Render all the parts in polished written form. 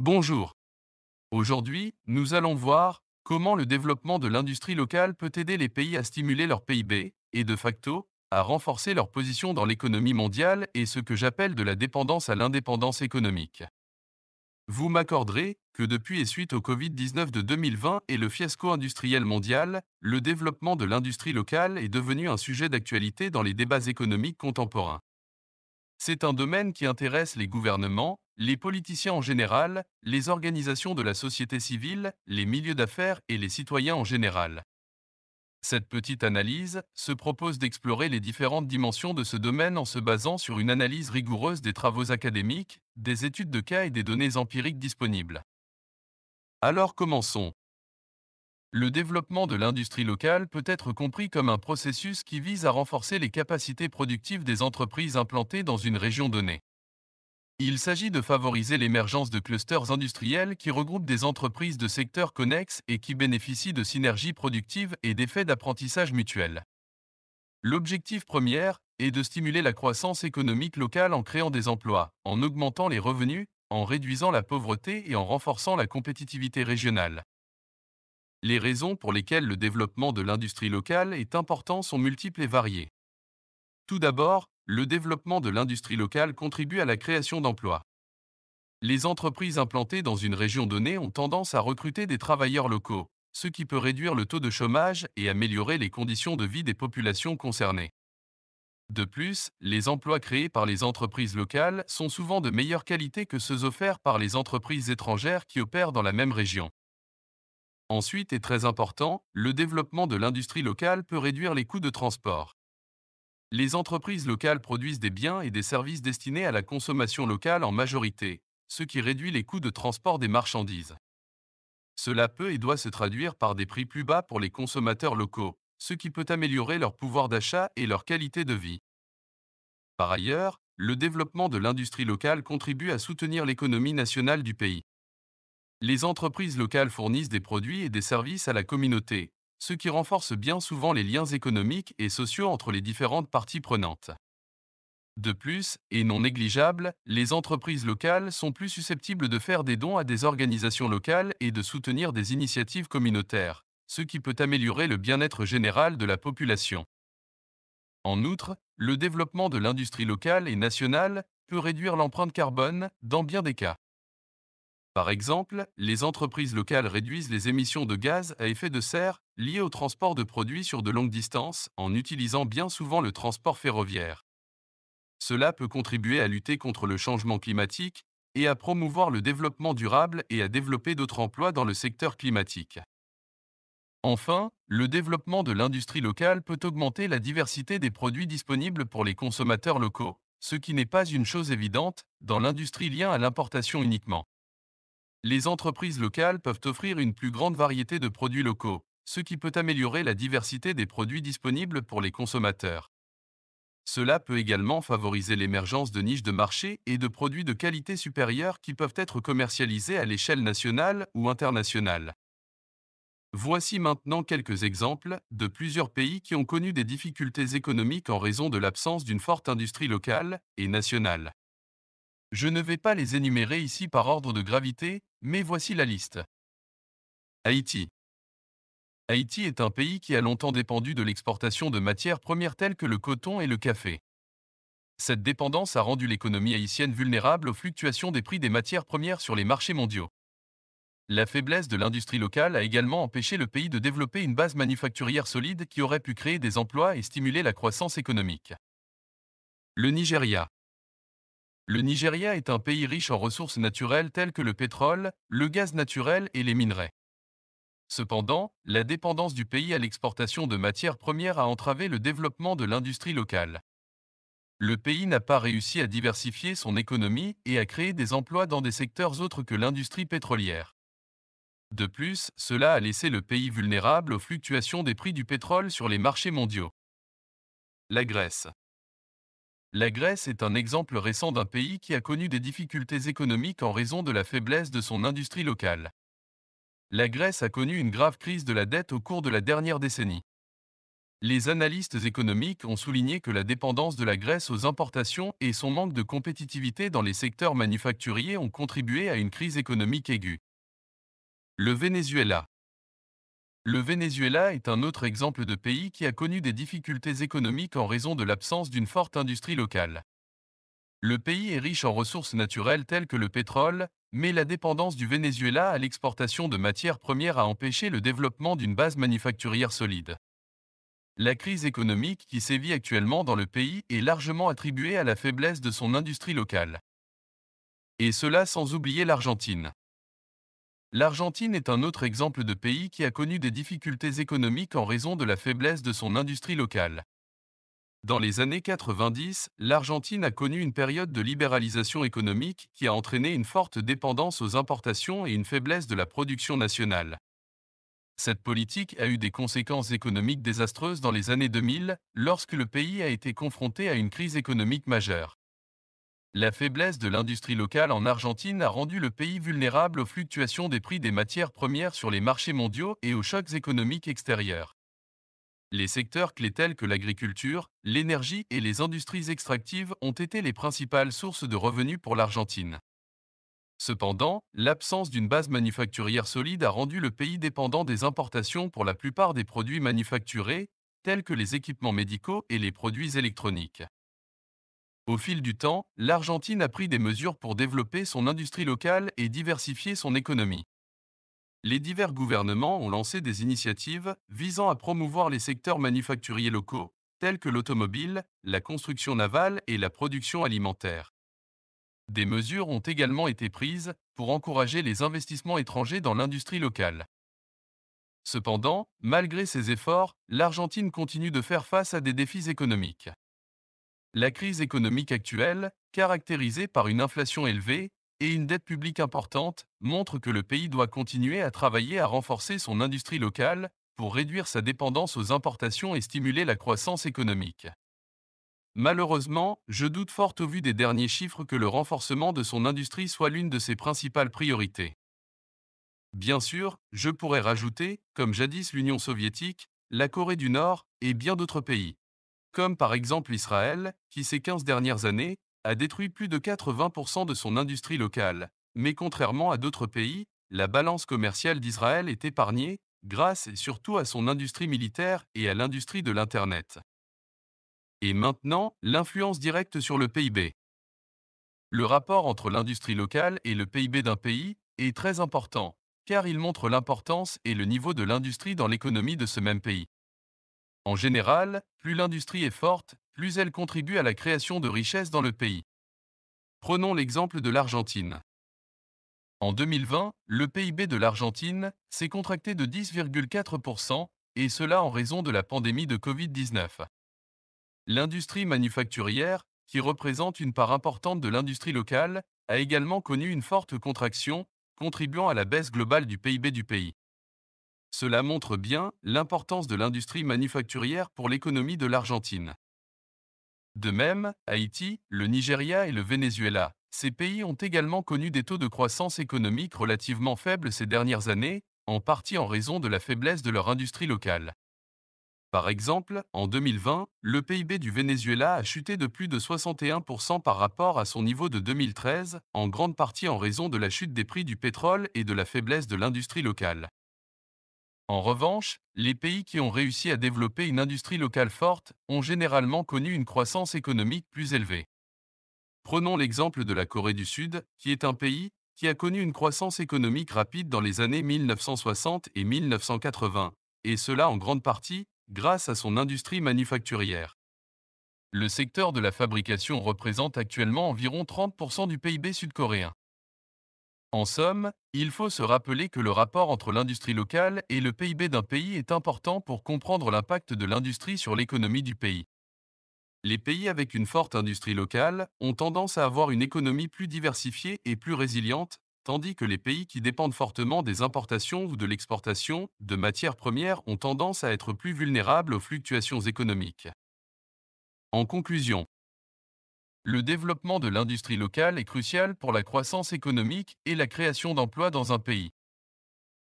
Bonjour. Aujourd'hui, nous allons voir comment le développement de l'industrie locale peut aider les pays à stimuler leur PIB et, de facto, à renforcer leur position dans l'économie mondiale et ce que j'appelle de la dépendance à l'indépendance économique. Vous m'accorderez que depuis et suite au Covid-19 de 2020 et le fiasco industriel mondial, le développement de l'industrie locale est devenu un sujet d'actualité dans les débats économiques contemporains. C'est un domaine qui intéresse les gouvernements, les politiciens en général, les organisations de la société civile, les milieux d'affaires et les citoyens en général. Cette petite analyse se propose d'explorer les différentes dimensions de ce domaine en se basant sur une analyse rigoureuse des travaux académiques, des études de cas et des données empiriques disponibles. Alors commençons. Le développement de l'industrie locale peut être compris comme un processus qui vise à renforcer les capacités productives des entreprises implantées dans une région donnée. Il s'agit de favoriser l'émergence de clusters industriels qui regroupent des entreprises de secteurs connexes et qui bénéficient de synergies productives et d'effets d'apprentissage mutuels. L'objectif premier est de stimuler la croissance économique locale en créant des emplois, en augmentant les revenus, en réduisant la pauvreté et en renforçant la compétitivité régionale. Les raisons pour lesquelles le développement de l'industrie locale est important sont multiples et variées. Tout d'abord, le développement de l'industrie locale contribue à la création d'emplois. Les entreprises implantées dans une région donnée ont tendance à recruter des travailleurs locaux, ce qui peut réduire le taux de chômage et améliorer les conditions de vie des populations concernées. De plus, les emplois créés par les entreprises locales sont souvent de meilleure qualité que ceux offerts par les entreprises étrangères qui opèrent dans la même région. Ensuite, et très important, le développement de l'industrie locale peut réduire les coûts de transport. Les entreprises locales produisent des biens et des services destinés à la consommation locale en majorité, ce qui réduit les coûts de transport des marchandises. Cela peut et doit se traduire par des prix plus bas pour les consommateurs locaux, ce qui peut améliorer leur pouvoir d'achat et leur qualité de vie. Par ailleurs, le développement de l'industrie locale contribue à soutenir l'économie nationale du pays. Les entreprises locales fournissent des produits et des services à la communauté, ce qui renforce bien souvent les liens économiques et sociaux entre les différentes parties prenantes. De plus, et non négligeable, les entreprises locales sont plus susceptibles de faire des dons à des organisations locales et de soutenir des initiatives communautaires, ce qui peut améliorer le bien-être général de la population. En outre, le développement de l'industrie locale et nationale peut réduire l'empreinte carbone dans bien des cas. Par exemple, les entreprises locales réduisent les émissions de gaz à effet de serre liées au transport de produits sur de longues distances en utilisant bien souvent le transport ferroviaire. Cela peut contribuer à lutter contre le changement climatique et à promouvoir le développement durable et à développer d'autres emplois dans le secteur climatique. Enfin, le développement de l'industrie locale peut augmenter la diversité des produits disponibles pour les consommateurs locaux, ce qui n'est pas une chose évidente dans l'industrie liée à l'importation uniquement. Les entreprises locales peuvent offrir une plus grande variété de produits locaux, ce qui peut améliorer la diversité des produits disponibles pour les consommateurs. Cela peut également favoriser l'émergence de niches de marché et de produits de qualité supérieure qui peuvent être commercialisés à l'échelle nationale ou internationale. Voici maintenant quelques exemples de plusieurs pays qui ont connu des difficultés économiques en raison de l'absence d'une forte industrie locale et nationale. Je ne vais pas les énumérer ici par ordre de gravité, mais voici la liste. Haïti. Haïti est un pays qui a longtemps dépendu de l'exportation de matières premières telles que le coton et le café. Cette dépendance a rendu l'économie haïtienne vulnérable aux fluctuations des prix des matières premières sur les marchés mondiaux. La faiblesse de l'industrie locale a également empêché le pays de développer une base manufacturière solide qui aurait pu créer des emplois et stimuler la croissance économique. Le Nigeria. Le Nigeria est un pays riche en ressources naturelles telles que le pétrole, le gaz naturel et les minerais. Cependant, la dépendance du pays à l'exportation de matières premières a entravé le développement de l'industrie locale. Le pays n'a pas réussi à diversifier son économie et à créer des emplois dans des secteurs autres que l'industrie pétrolière. De plus, cela a laissé le pays vulnérable aux fluctuations des prix du pétrole sur les marchés mondiaux. La Grèce. La Grèce est un exemple récent d'un pays qui a connu des difficultés économiques en raison de la faiblesse de son industrie locale. La Grèce a connu une grave crise de la dette au cours de la dernière décennie. Les analystes économiques ont souligné que la dépendance de la Grèce aux importations et son manque de compétitivité dans les secteurs manufacturiers ont contribué à une crise économique aiguë. Le Venezuela. Le Venezuela est un autre exemple de pays qui a connu des difficultés économiques en raison de l'absence d'une forte industrie locale. Le pays est riche en ressources naturelles telles que le pétrole, mais la dépendance du Venezuela à l'exportation de matières premières a empêché le développement d'une base manufacturière solide. La crise économique qui sévit actuellement dans le pays est largement attribuée à la faiblesse de son industrie locale. Et cela sans oublier l'Argentine. L'Argentine est un autre exemple de pays qui a connu des difficultés économiques en raison de la faiblesse de son industrie locale. Dans les années 90, l'Argentine a connu une période de libéralisation économique qui a entraîné une forte dépendance aux importations et une faiblesse de la production nationale. Cette politique a eu des conséquences économiques désastreuses dans les années 2000, lorsque le pays a été confronté à une crise économique majeure. La faiblesse de l'industrie locale en Argentine a rendu le pays vulnérable aux fluctuations des prix des matières premières sur les marchés mondiaux et aux chocs économiques extérieurs. Les secteurs clés tels que l'agriculture, l'énergie et les industries extractives ont été les principales sources de revenus pour l'Argentine. Cependant, l'absence d'une base manufacturière solide a rendu le pays dépendant des importations pour la plupart des produits manufacturés, tels que les équipements médicaux et les produits électroniques. Au fil du temps, l'Argentine a pris des mesures pour développer son industrie locale et diversifier son économie. Les divers gouvernements ont lancé des initiatives visant à promouvoir les secteurs manufacturiers locaux, tels que l'automobile, la construction navale et la production alimentaire. Des mesures ont également été prises pour encourager les investissements étrangers dans l'industrie locale. Cependant, malgré ces efforts, l'Argentine continue de faire face à des défis économiques. La crise économique actuelle, caractérisée par une inflation élevée et une dette publique importante, montre que le pays doit continuer à travailler à renforcer son industrie locale pour réduire sa dépendance aux importations et stimuler la croissance économique. Malheureusement, je doute fort au vu des derniers chiffres que le renforcement de son industrie soit l'une de ses principales priorités. Bien sûr, je pourrais rajouter, comme jadis l'Union soviétique, la Corée du Nord et bien d'autres pays, comme par exemple Israël, qui ces 15 dernières années a détruit plus de 80% de son industrie locale. Mais contrairement à d'autres pays, la balance commerciale d'Israël est épargnée, grâce et surtout à son industrie militaire et à l'industrie de l'Internet. Et maintenant, l'influence directe sur le PIB. Le rapport entre l'industrie locale et le PIB d'un pays est très important, car il montre l'importance et le niveau de l'industrie dans l'économie de ce même pays. En général, plus l'industrie est forte, plus elle contribue à la création de richesses dans le pays. Prenons l'exemple de l'Argentine. En 2020, le PIB de l'Argentine s'est contracté de 10,4%, et cela en raison de la pandémie de Covid-19. L'industrie manufacturière, qui représente une part importante de l'industrie locale, a également connu une forte contraction, contribuant à la baisse globale du PIB du pays. Cela montre bien l'importance de l'industrie manufacturière pour l'économie de l'Argentine. De même, Haïti, le Nigeria et le Venezuela, ces pays ont également connu des taux de croissance économique relativement faibles ces dernières années, en partie en raison de la faiblesse de leur industrie locale. Par exemple, en 2020, le PIB du Venezuela a chuté de plus de 61% par rapport à son niveau de 2013, en grande partie en raison de la chute des prix du pétrole et de la faiblesse de l'industrie locale. En revanche, les pays qui ont réussi à développer une industrie locale forte ont généralement connu une croissance économique plus élevée. Prenons l'exemple de la Corée du Sud, qui est un pays qui a connu une croissance économique rapide dans les années 1960 et 1980, et cela en grande partie grâce à son industrie manufacturière. Le secteur de la fabrication représente actuellement environ 30% du PIB sud-coréen. En somme, il faut se rappeler que le rapport entre l'industrie locale et le PIB d'un pays est important pour comprendre l'impact de l'industrie sur l'économie du pays. Les pays avec une forte industrie locale ont tendance à avoir une économie plus diversifiée et plus résiliente, tandis que les pays qui dépendent fortement des importations ou de l'exportation de matières premières ont tendance à être plus vulnérables aux fluctuations économiques. En conclusion, le développement de l'industrie locale est crucial pour la croissance économique et la création d'emplois dans un pays.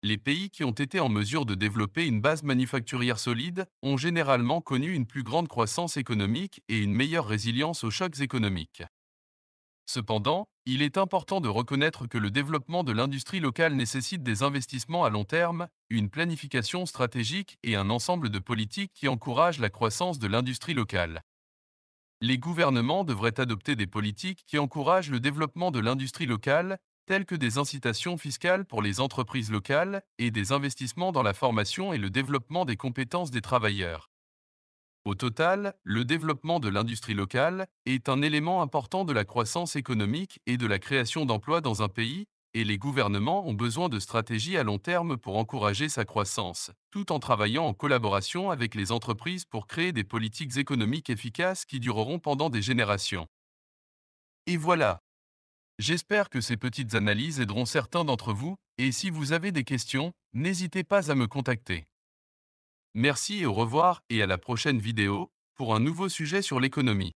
Les pays qui ont été en mesure de développer une base manufacturière solide ont généralement connu une plus grande croissance économique et une meilleure résilience aux chocs économiques. Cependant, il est important de reconnaître que le développement de l'industrie locale nécessite des investissements à long terme, une planification stratégique et un ensemble de politiques qui encouragent la croissance de l'industrie locale. Les gouvernements devraient adopter des politiques qui encouragent le développement de l'industrie locale, telles que des incitations fiscales pour les entreprises locales et des investissements dans la formation et le développement des compétences des travailleurs. Au total, le développement de l'industrie locale est un élément important de la croissance économique et de la création d'emplois dans un pays, et les gouvernements ont besoin de stratégies à long terme pour encourager sa croissance, tout en travaillant en collaboration avec les entreprises pour créer des politiques économiques efficaces qui dureront pendant des générations. Et voilà, j'espère que ces petites analyses aideront certains d'entre vous, et si vous avez des questions, n'hésitez pas à me contacter. Merci et au revoir et à la prochaine vidéo pour un nouveau sujet sur l'économie.